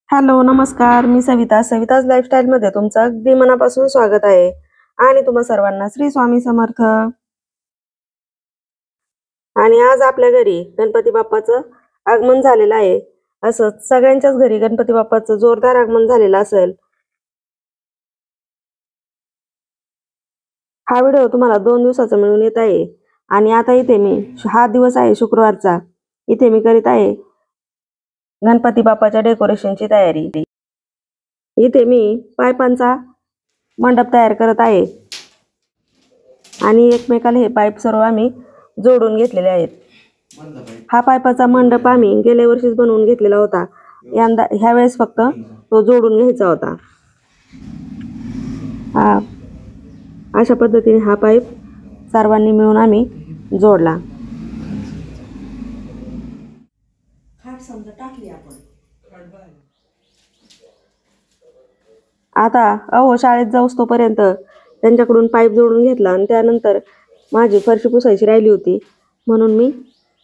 Hello, नमस्कार. मी सविताज लाईफस्टाईलमध्ये तुमचं अगदी मनापासून स्वागत आहे. आणि तुम्हा सर्वांना श्री स्वामी समर्थ. आणि आज आपल्या घरी गणपती बाप्पाचं आगमन झालेलं आहे. असं सगळ्यांच्याच घरी गणपती बाप्पाचं जोरदार आगमन झालेलं असेल. हा व्हिडिओ तुम्हाला 2 दिवसाचा मिळून येत आहे. आणि आता इथे मी हा दिवस आहे शुक्रवारचा. इथे मी करीत आहे गणपती बाप्पाच्या डेकोरेशनची तयारी. इथे मी पाईपांचा मंडप तयार करत आहे आणि एकमेकाला हे पाईप सर्व आम्ही जोडून घेतलेले आहेत. हा पाईपाचा मंडप आम्ही गेल्या वर्षीच बनवून घेतलेला होता. ह्या वेळेस फक्त तो जोडून घ्यायचा होता. अशा पद्धतीने हा पाईप सर्वांनी मिळून आम्ही जोडला. आता शाळेत जाऊस तोपर्यंत त्यांच्याकडून पाईप जोडून घेतला आणि त्यानंतर माझी फरशी पुसायची राहिली होती म्हणून मी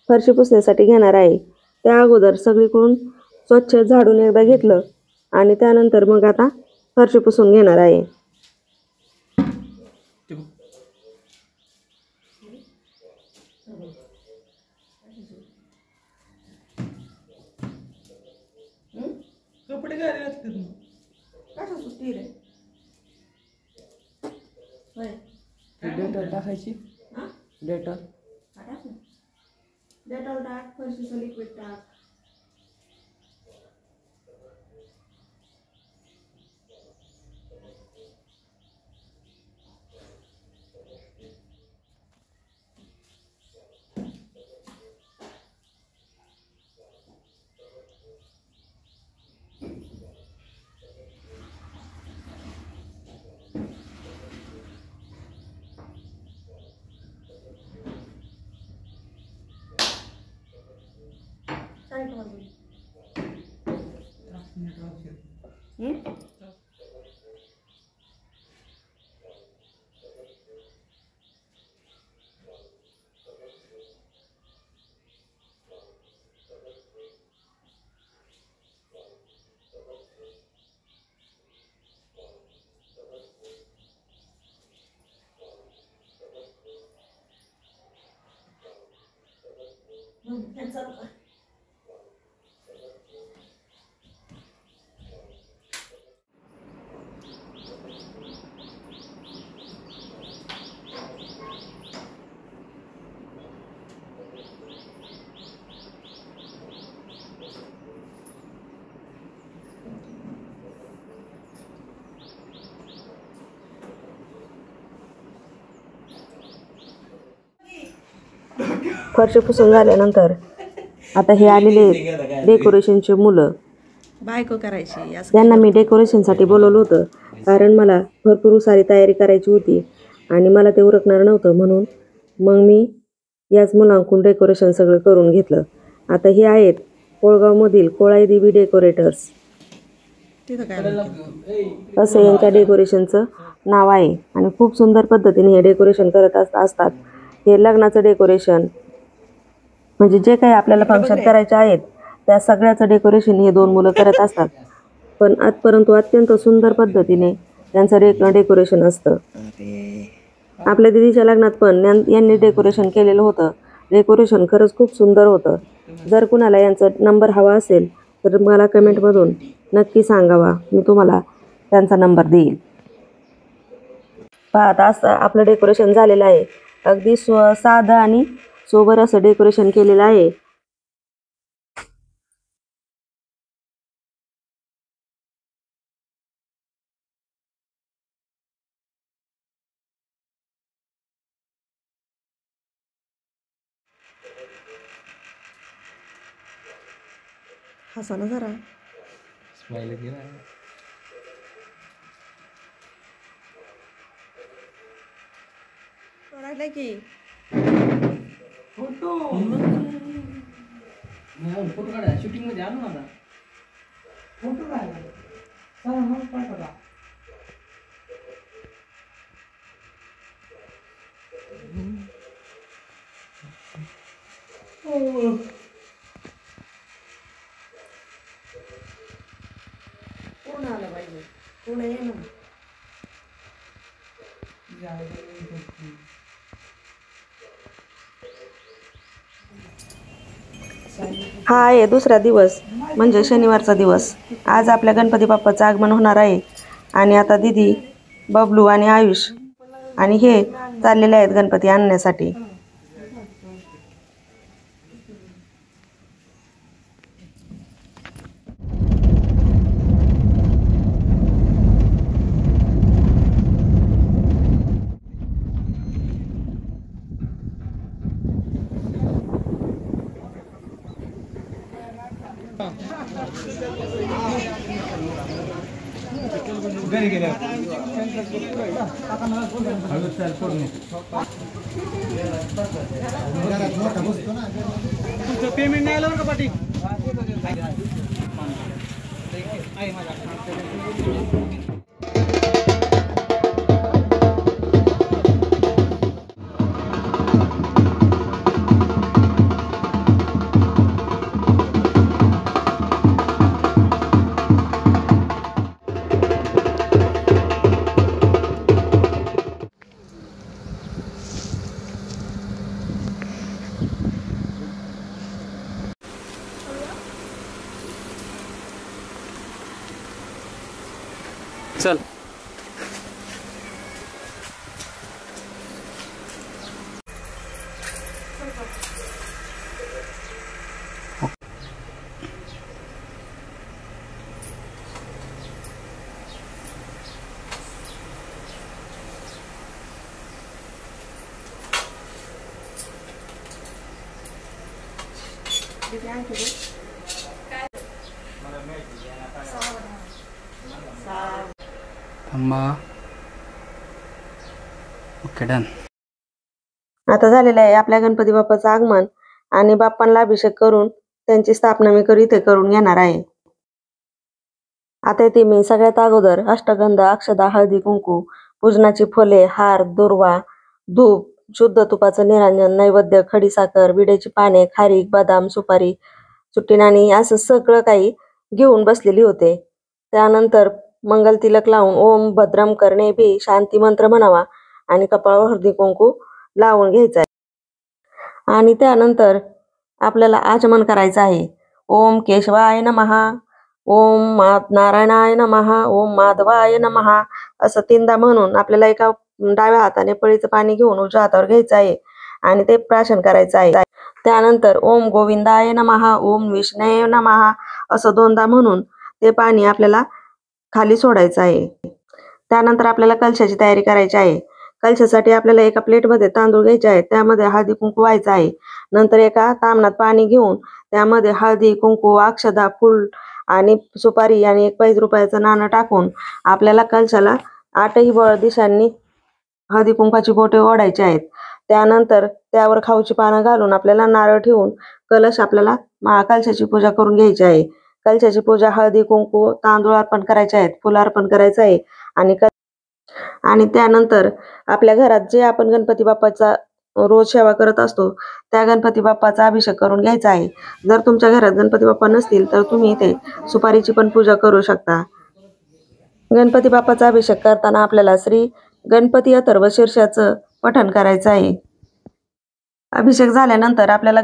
फरशी पुसण्यासाठी घेणार आहे. त्या अगोदर सगळीकडून स्वच्छ झाडून एकदा घेतलं आणि त्यानंतर मग आता फरशी पुसून घेणार आहे. कपडे घालायला लागतात मग कशा सुट्टी रे? डेटॉल टाकायची. डेटॉल टाक, फरशीचं लिक्विड टाक. फरशी पुसून झाल्यानंतर आता हे आलेले डेकोरेशनचे मुलं बायको करायची. त्यांना मी डेकोरेशनसाठी बोलवलं होतं कारण मला भरपूर सारी तयारी करायची होती आणि मला ते उरकणार नव्हतं म्हणून मग मी याच मुलांकडून डेकोरेशन सगळं करून घेतलं. आता हे आहेत कोळगावमधील कोळाई देवी डेकोरेटर्स असं यांच्या डेकोरेशनचं नाव आहे. आणि खूप सुंदर पद्धतीने हे डेकोरेशन करत असतात. हे लग्नाचं डेकोरेशन म्हणजे जे काही आपल्याला फंक्शन करायचे आहेत त्या सगळ्याचं डेकोरेशन हे 2 मुलं करत असतात. पण परंतु अत्यंत सुंदर पद्धतीने त्यांचं डेकोरेशन असतं. आपल्या दिदीच्या लग्नात पण यांनी डेकोरेशन केलेलं होतं. डेकोरेशन खरंच खूप सुंदर होतं. जर कुणाला यांचा नंबर हवा असेल तर मला कमेंटमधून नक्की सांगावा, मी तुम्हाला त्यांचा नंबर देईल. पहा, आता असं आपलं डेकोरेशन झालेलं आहे. अगदी साधं आणि सोबर असं डेकोरेशन केलेलं आहे. हसा ना जरा. स्माइल केला राहिला की फोटो फोटो काढा. शूटिंग मध्ये आलो आता. फोटो काढा. चला मग पाठवा. कोण आलं पाहिजे कोण ये ना हा आहे दुसरा दिवस म्हणजे शनिवारचा दिवस. आज आपल्या गणपती बाप्पाचं आगमन होणार आहे आणि आता दीदी, बबलू आणि आयुष आणि हे चाललेले आहेत गणपती आणण्यासाठी. घरी गेल्या तुमचं पेमेंट नाही आलं बरं का पाटील. चल थांबा. Okay done. आता झालेलं आहे आपल्या गणपती बाप्पाचं आगमन आणि बाप्पांना अभिषेक करून त्यांची स्थापना मी इथे करून घेणार आहे. आता येथे मी सगळ्यात अगोदर अष्टगंध, अक्षदा, हळदी कुंकू, पूजनाची फुले, हार, दुर्वा, धूप, शुद्ध तुपाचं निरांजन, नैवेद्य, खडीसाखर, विड्याची पाने, खारीक, बदाम, सुपारी, सुट्टी नाणी असं सगळं काही घेऊन बसलेली होते. त्यानंतर मंगल तिलक लावून ओम भद्रम कर्णे भी शांती मंत्र म्हणावा आणि कपाळावर हळदी कुंकू लावून घ्यायचा आहे. आणि त्यानंतर आपल्याला आचमन करायचं आहे. ओम केशवाय नमः, ओम नारायणाय नमः, ओम माधवाय नमः असं 3दा म्हणून आपल्याला एका डाव्या हाताने पळीचं पाणी घेऊन उजव्या हातावर घ्यायचं आहे आणि ते प्राशन करायचं आहे. त्यानंतर ओम गोविंदाय नमः, ओम विष्णवे नमः असं 2दा म्हणून ते पाणी आपल्याला खाली सोडायचं आहे. त्यानंतर आपल्याला कलशाची तयारी करायची आहे. कलशासाठी आपल्याला एका प्लेटमध्ये तांदूळ घ्यायचे आहेत, त्यामध्ये हळदी कुंकू व्हायचं आहे. नंतर एका तामणात पाणी घेऊन त्यामध्ये हळदी कुंकू, अक्षदा, फूल आणि सुपारी आणि 1 रुपयाचं नाणं टाकून आपल्याला कलशाला 8ही दिशांनी हळदी कुंकाची बोटे ओढायची आहेत. त्यानंतर त्यावर खाऊची पानं घालून आपल्याला नारळ ठेवून कलश आपल्याला कलशाची पूजा करून घ्यायची आहे. कलशाची पूजा हळदी कुंकू, तांदूळ अर्पण करायचे आहेत, फुलं अर्पण करायचं आहे आणि त्यानंतर आपल्या घरात जे आपण गणपती बाप्पाचा रोज सेवा करत असतो त्या गणपती बाप्पाचा अभिषेक करून घ्यायचा आहे. जर तुमच्या घरात गणपती बाप्पा नसतील तर तुम्ही इथे सुपारीची पण पूजा करू शकता. गणपती बाप्पाचा अभिषेक करताना आपल्याला श्री गणपती अथर्व शीर्षाचं पठण करायचं आहे. अभिषेक झाल्यानंतर आपल्याला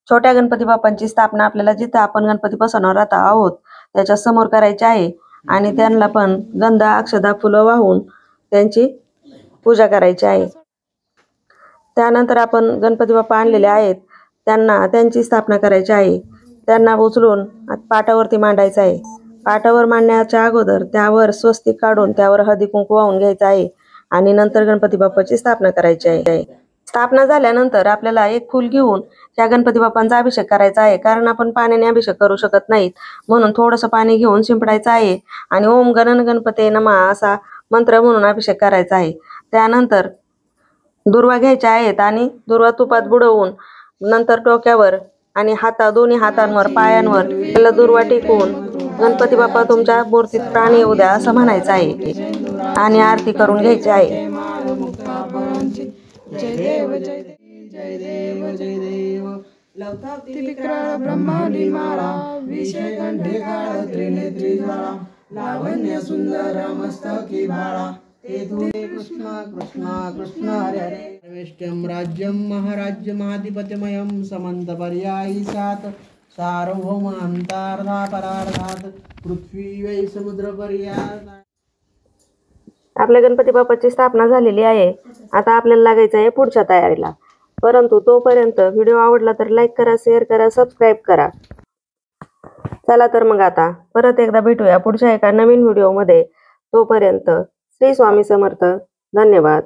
छोट्या गणपती बाप्पांची स्थापना आपल्याला जिथं आपण गणपती बसवणार आहोत त्याच्या समोर करायची आहे आणि त्यांना पण गंध, अक्षदा, फुलं वाहून त्यांची पूजा करायची आहे. त्यानंतर आपण गणपती बाप्पा आणलेले आहेत त्यांची स्थापना करायची आहे. त्यांना उचलून पाटावरती मांडायचं आहे. पाटावर मांडण्याच्या अगोदर त्यावर स्वस्तिक काढून त्यावर हळदी कुंकू वाहून घ्यायचं आहे आणि नंतर गणपती बाप्पाची स्थापना करायची आहे. स्थापना झाल्यानंतर आपल्याला एक फूल घेऊन त्या गणपती बाप्पांचा अभिषेक करायचा आहे. कारण आपण पाण्याने अभिषेक करू शकत नाहीत म्हणून थोडंसं पाणी घेऊन शिंपडायचं आहे आणि ओम गणन गणपते नमः असा मंत्र म्हणून अभिषेक करायचा आहे. त्यानंतर दुर्वा घ्यायच्या आहेत आणि दुर्वा तुपात बुडवून नंतर डोक्यावर आणि दोन्ही हातांवर, पायांवर त्याला दुर्वा टेकवून गणपती बाप्पा तुमच्या मूर्तीत प्राणी येऊ द्या असं म्हणायचं आहे आणि आरती करून घ्यायची आहे. जय देव जय देव जय देव जय देव लवताती विक्राळ ब्रह्मांडी माळा विषय कंठे काळ त्रिनेत्री ज्वाला लावण्य सुंदर मस्तकी भाळा ते तुझे कृष्ण कृष्ण कृष्ण हरे हरे वेष्ट्यम राज्यम महाराज्य महाधिपत्यमयम समंत पर्यायी सात सार्वभौम अंतार्धा परार्धात पृथ्वी वै समुद्र पर्याय आपल्या गणपती बाप्पाची स्थापना झालेली आहे. आता आपल्याला लागायचं आहे पुढच्या तयारीला. परंतु तोपर्यंत व्हिडिओ आवडला तर लाईक करा, शेअर करा, सबस्क्राईब करा. चला तर मग आता परत एकदा भेटूया पुढच्या एका नवीन व्हिडिओमध्ये. तोपर्यंत श्री स्वामी समर्थ. धन्यवाद.